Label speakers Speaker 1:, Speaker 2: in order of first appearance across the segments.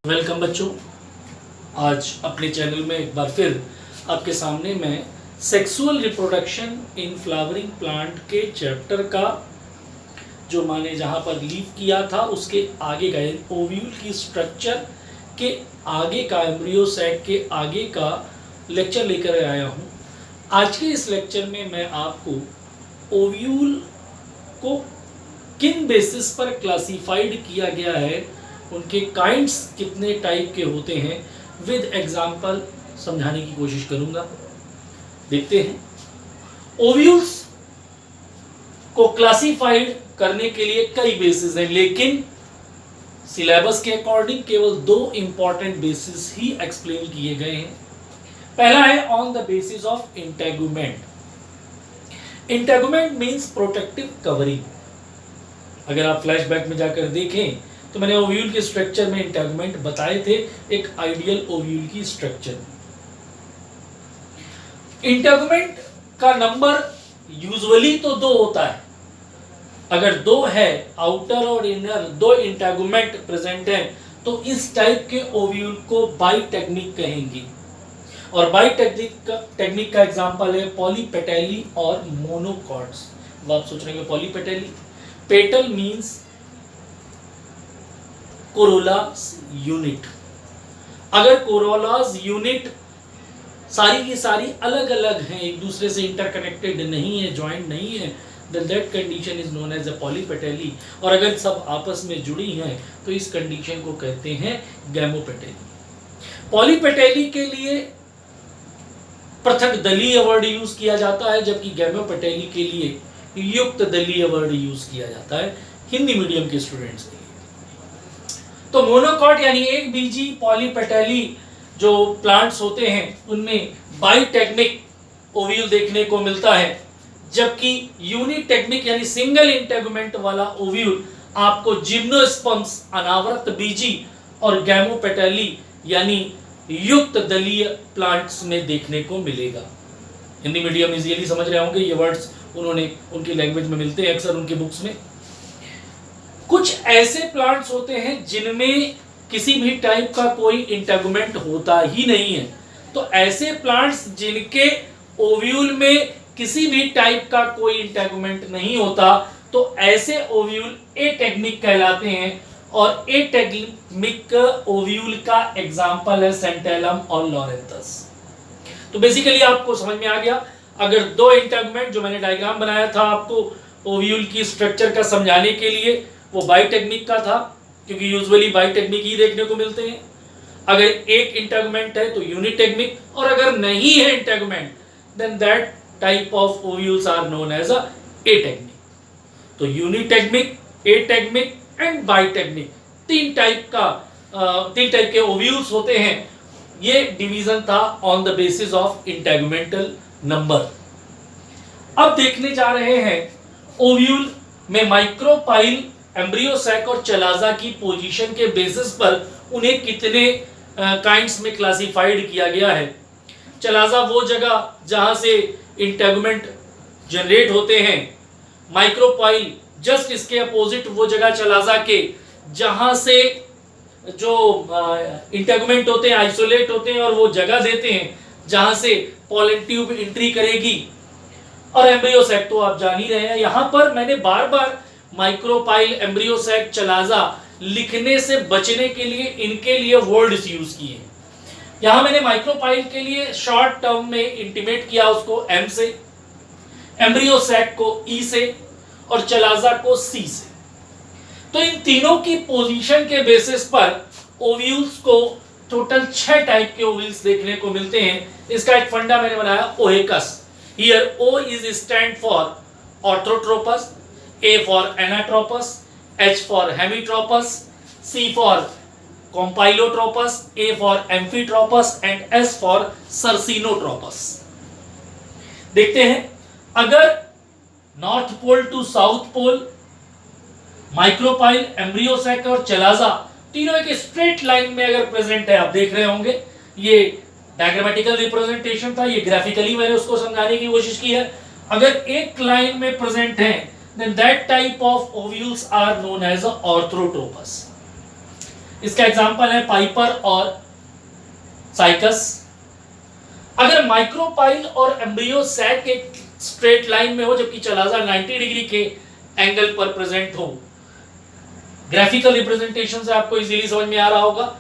Speaker 1: Welcome बच्चों। आज अपने चैनल में एक बार फिर आपके सामने मैं sexual reproduction in flowering plant के चैप्टर का जो मैंने जहाँ पर लीव किया था उसके आगे का ओव्यूल की स्ट्रक्चर के आगे का एम्ब्रियो सैक के आगे का लेक्चर लेकर आया हूँ। आज के इस लेक्चर में मैं आपको ओव्यूल को किन बेसिस पर क्लासिफाइड किया गया है, उनके काइंड्स कितने टाइप के होते हैं, विद एग्जाम्पल समझाने की कोशिश करूंगा। देखते हैं। ओव्यूल्स को क्लासिफाइड करने के लिए कई बेसिस हैं, लेकिन सिलेबस के अकॉर्डिंग केवल दो इंपॉर्टेंट बेसिस ही एक्सप्लेन किए गए हैं। पहला है on the basis of integument. Integument means protective covering. अगर आप फ्लैशबैक में जाकर देखें तो मैंने ओव्यूल के स्ट्रक्चर में इंटेगुमेंट बताए थे, एक आइडियल ओव्यूल की स्ट्रक्चर। इंटेगुमेंट का नंबर यूजुअली तो 2 होता है। अगर 2 है, आउटर और इनर 2 इंटेगुमेंट प्रेजेंट हैं, तो इस टाइप के ओव्यूल को बाइटेक्निक कहेंगे। और बाइटेक्निक का एग्जांपल है पॉलीपेटेली और मोनोकॉट्स। अब आप सोच रहे हैं पॉलीपेटेली, पेटल मीन्स कोरोलास यूनिट। अगर कोरोलास यूनिट सारी की सारी अलग अलग हैं, एक दूसरे से इंटरकनेक्टेड नहीं है, ज्वाइंट नहीं है, then that condition is known as a polypetally। और अगर सब आपस में जुड़ी हैं तो इस कंडीशन को कहते हैं गैमोपेटेली। पॉलीपेटेली के लिए पृथक दलीय वर्ड यूज किया जाता है, जबकि गैमोपेटेली के लिए युक्त दलीय वर्ड यूज किया जाता है हिंदी मीडियम के स्टूडेंट्स के लिए। तो मोनोकॉट यानी एक बीजी पॉलीपेटेली जो प्लांट्स होते हैं उनमें बाइटेक्निक ओव्यूल देखने को मिलता है, जबकि यूनिटेक्निक यानी सिंगल इंटेगुमेंट वाला ओव्यूल आपको जिम्नोस्पर्म्स अनावृत बीजी और गैमोपेटेली यानी युक्त दलीय प्लांट्स में देखने को मिलेगा। हिंदी मीडियम इजीली समझ रहे होंगे, ये वर्ड्स उन्होंने उनकी लैंग्वेज में मिलते हैं अक्सर उनके बुक्स में। कुछ ऐसे प्लांट्स होते हैं जिनमें किसी भी टाइप का कोई इंटेगुमेंट होता ही नहीं है। तो ऐसे प्लांट्स जिनके ओव्यूल में किसी भी टाइप का कोई इंटेगुमेंट नहीं होता, तो ऐसे ओव्यूल एटेग्मिक कहलाते हैं। और एटेग्मिक ओव्यूल का एग्जांपल है सेंटेलम और लॉरेंथस। तो बेसिकली आपको समझ में आ गया। अगर 2 इंटेगुमेंट जो मैंने डायग्राम बनाया था आपको ओव्यूल की स्ट्रक्चर का समझाने के लिए, वो बाइटेक्निक का था, क्योंकि यूजुअली बाइटेक्निक ही देखने को मिलते हैं। अगर एक इंटेगुमेंट है तो यूनिटेक्निक, और अगर नहीं है integument then that type of ovules are known as a ategmic. तो unitegmic, ategmic and bitegmic 3 type के ओव्यूल्स होते हैं। ये डिवीजन था on the basis of integumental number. अब देखने जा रहे हैं ओव्यूल में माइक्रोपाइल, एम्ब्रियो सैक और चलाजा की पोजीशन के बेसिस पर उन्हें कितने काइंड्स में क्लासिफाइड किया गया है। चलाजा वो जगह जहां से इंटेगुमेंट जनरेट होते हैं, माइक्रोपाइल जस्ट इसके अपोजिट वो जगह चलाजा के जहां से जो इंटेगुमेंट होते हैं आइसोलेट होते हैं और वो जगह देते हैं जहां से पॉलन ट्यूब एंट्री करेगी। और एम्ब्रियो सैक तो आप जान ही रहे हैं। यहां पर मैंने बार बार माइक्रोपाइल, एम्ब्रियो सैक, चलाजा लिखने से बचने के लिए इनके लिए वर्ड्स यूज किए। यहां मैंने माइक्रोपाइल के लिए शॉर्ट टर्म में इंटीमेट किया उसको M से, एम्ब्रियो सैक को E से और चलाजा को C से। तो इन तीनों की पोजीशन के बेसिस पर ओव्यूल्स को टोटल 6 टाइप के ओव्यूल्स देखने को मिलते हैं। इसका एक फंडा मैंने बनाया ओहेकस। Here O is stand for orthotropous, A for anatropus, H for hemitropus, C for compylotropus, A for amphitropus and S for circinotropous. देखते हैं, अगर north pole to south pole micropyle, embryo sac और चलाजा तीनों एक straight line में अगर present है, आप देख रहे होंगे ये डायग्रामेटिकल रिप्रेजेंटेशन था, ये ग्राफिकली मैंने उसको समझाने की कोशिश की है। अगर एक लाइन में प्रेजेंट है then that type of ovules are known as a orthotropous। इसका एग्जांपल है पाइपर और साइकस। अगर माइक्रोपाइल और एम्ब्रियो सैक एक स्ट्रेट लाइन में हो जबकि चलाजा 90 डिग्री के एंगल पर प्रेजेंट हो, ग्राफिकल रिप्रेजेंटेशन से आपको इजीली समझ में आ रहा होगा।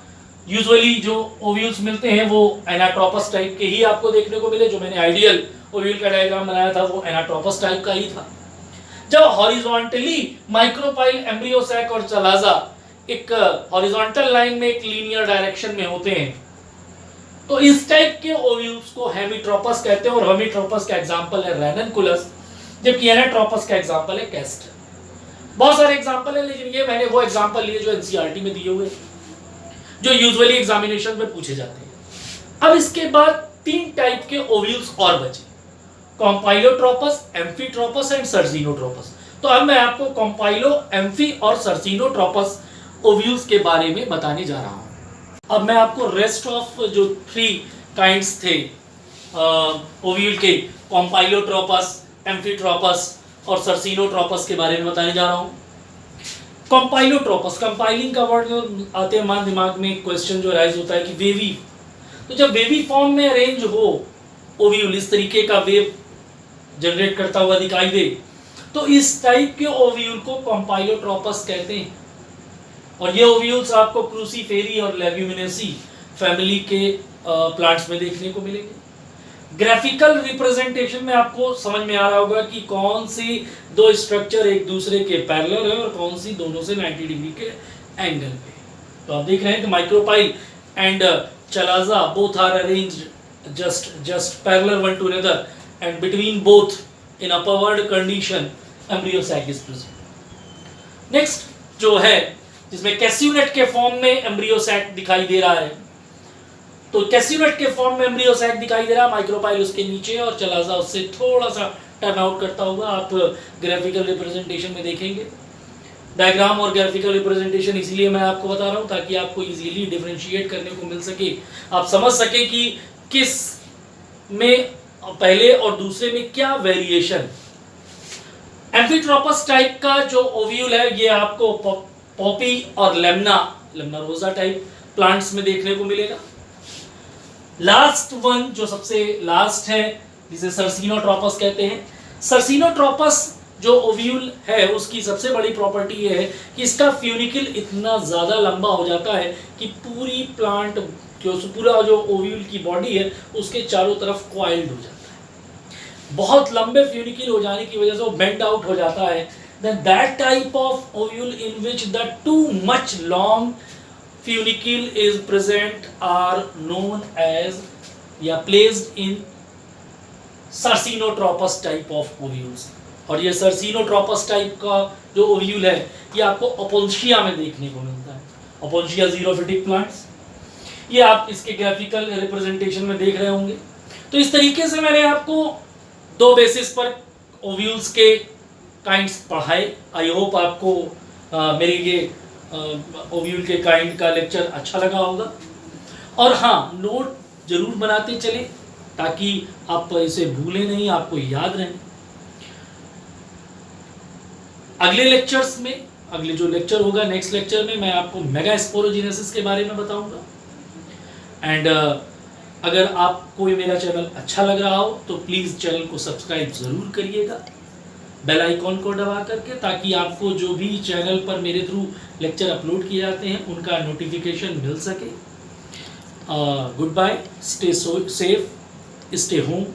Speaker 1: यूजुअली जो ओव्यूल्स मिलते हैं वो एनाट्रोपस टाइप के ही आपको देखने को मिले। जो मैंने आइडियल ओव्यूल का डायग्राम बनाया था वो एनाट्रोपस टाइप का ही था। जब हॉरिजॉन्टली माइक्रोपाइल, एम्ब्रियो सैक और चलाजा एक हॉरिजॉन्टल लाइन में एक लीनियर डायरेक्शन में होते हैं तो इस टाइप के ओव्यूल्स को हेमिट्रोपस कहते हैं। और हेमिट्रोपस का एग्जांपल है रैननकुलस, जबकि एनाट्रोपस का एग्जांपल है कैस्टर। बहुत सारे एग्जांपल है, लेकिन ये मैंने वो एग्जांपल लिए जो एनसीईआरटी में दिए हुए, जो यूजुअली एग्जामिनेशन में पूछे जाते हैं। अब इसके बाद 3 टाइप के ओव्यूल्स और बचे, कॉम्पाइलोट्रोपस, एम्फीट्रोपस एंड सर्जिनोट्रोपस। तो अब मैं आपको कॉम्पाइलो, एम्फी और सर्जिनोट्रोपस ओव्यूल्स के बारे में बताने जा रहा हूं। अब मैं आपको रेस्ट ऑफ जो 3 काइंड्स थे ओव्यूल के, कॉम्पाइलोट्रोपस, एम्फीट्रोपस और सर्जिनोट्रोपस के बारे में बताने जा रहा हूं। कॉम्पाइलोट्रोपस, कंपाइलिंग का वर्ड जो आते हैं मान दिमाग में क्वेश्चन जो राइज होता है कि वेवी, तो जब वेवी फॉर्म में अरेंज हो ओव्यूल, इस तरीके का वेव जनरेट करता हुआ दिखाई दे, तो इस टाइप के ओव्यूल को कॉम्पाइलोट्रोपस कहते हैं। और ये ओव्यूल्स आपको क्रूसीफेरी और लेग्यूमिनेसी फैमिली के प्लांट्स में देखने को मिलेंगे। ग्राफिकल रिप्रेजेंटेशन में आपको समझ में आ रहा होगा कि कौन सी 2 स्ट्रक्चर एक दूसरे के पैरेलल है और कौन सी दोनों से 90 डिग्री के एंगल पे। तो आप देख रहे हैं कि micropyle and chalaza both are arranged just parallel one to another and between both in upward condition embryo sac is present. Next जो है जिसमें कैस्यूनेट के फॉर्म में एम्ब्रियो सैक दिखाई दे रहा है, तो कैस्यूनेट के फॉर्म में एम्ब्रियो सैक दिखाई दे रहा है, माइक्रोपाइल उसके नीचे और चलाजा उससे थोड़ा सा टर्न आउट करता हुआ आप ग्राफिकल रिप्रेजेंटेशन में देखेंगे। डायग्राम और ग्राफिकल रिप्रेजेंटेशन इसीलिए मैं आपको बता रहा हूँ ताकि आपको इजीली डिफरेंशिएट करने को मिल सके, आप समझ सके कि किस में पहले और दूसरे में क्या वेरिएशन। एम्फीट्रोपस टाइप का जो ओव्यूल है ये आपको पॉपी और लेमना रोजा टाइप प्लांट्स में देखने को मिलेगा। लास्ट वन जो सबसे लास्ट है जिसे सर्जिनोट्रोपस कहते हैं। सर्जिनोट्रोपस जो ओव्यूल है उसकी सबसे बड़ी प्रॉपर्टी ये है कि इसका फ्यूनिकल इतना ज़्यादा लंबा हो जाता है कि पूरी प्लांट पूरा जो ओव्यूल की बॉडी है उसके चारों तरफ कॉइल्ड हो जाता है। बहुत लंबे फ्यूनिकल हो जाने की वजह से वो बेंड आउट हो जाता है। Then that type of ovule in which the too much long funicle is present are known as या placed in सर्जिनोट्रोपस type of ovules। और ये सर्जिनोट्रोपस टाइप का जो ओव्यूल है ये आपको ओपोन्शिया में देखने को मिलता है। ओपोन्शिया ज़ीरोफिटिक प्लांट्स, ये आप इसके ग्राफिकल रिप्रेजेंटेशन में देख रहे होंगे। तो इस तरीके से मैंने आपको 2 बेसिस पर ओव्यूल्स के काइंड्स पढ़ाए। आई होप आपको मेरे ये ओव्यूल के काइंड का लेक्चर अच्छा लगा होगा। और हाँ, नोट जरूर बनाते चले ताकि आप इसे भूलें नहीं, आपको याद रहे। अगले लेक्चर्स में, अगले जो लेक्चर होगा नेक्स्ट लेक्चर में, मैं आपको मेगा स्पोरोजेनेसिस के बारे में बताऊंगा। एंड अगर आपको मेरा चैनल अच्छा लग रहा हो तो प्लीज़ चैनल को सब्सक्राइब ज़रूर करिएगा बेल आइकॉन को दबा करके, ताकि आपको जो भी चैनल पर मेरे थ्रू लेक्चर अपलोड किए जाते हैं उनका नोटिफिकेशन मिल सके। Good bye, stay safe, stay home.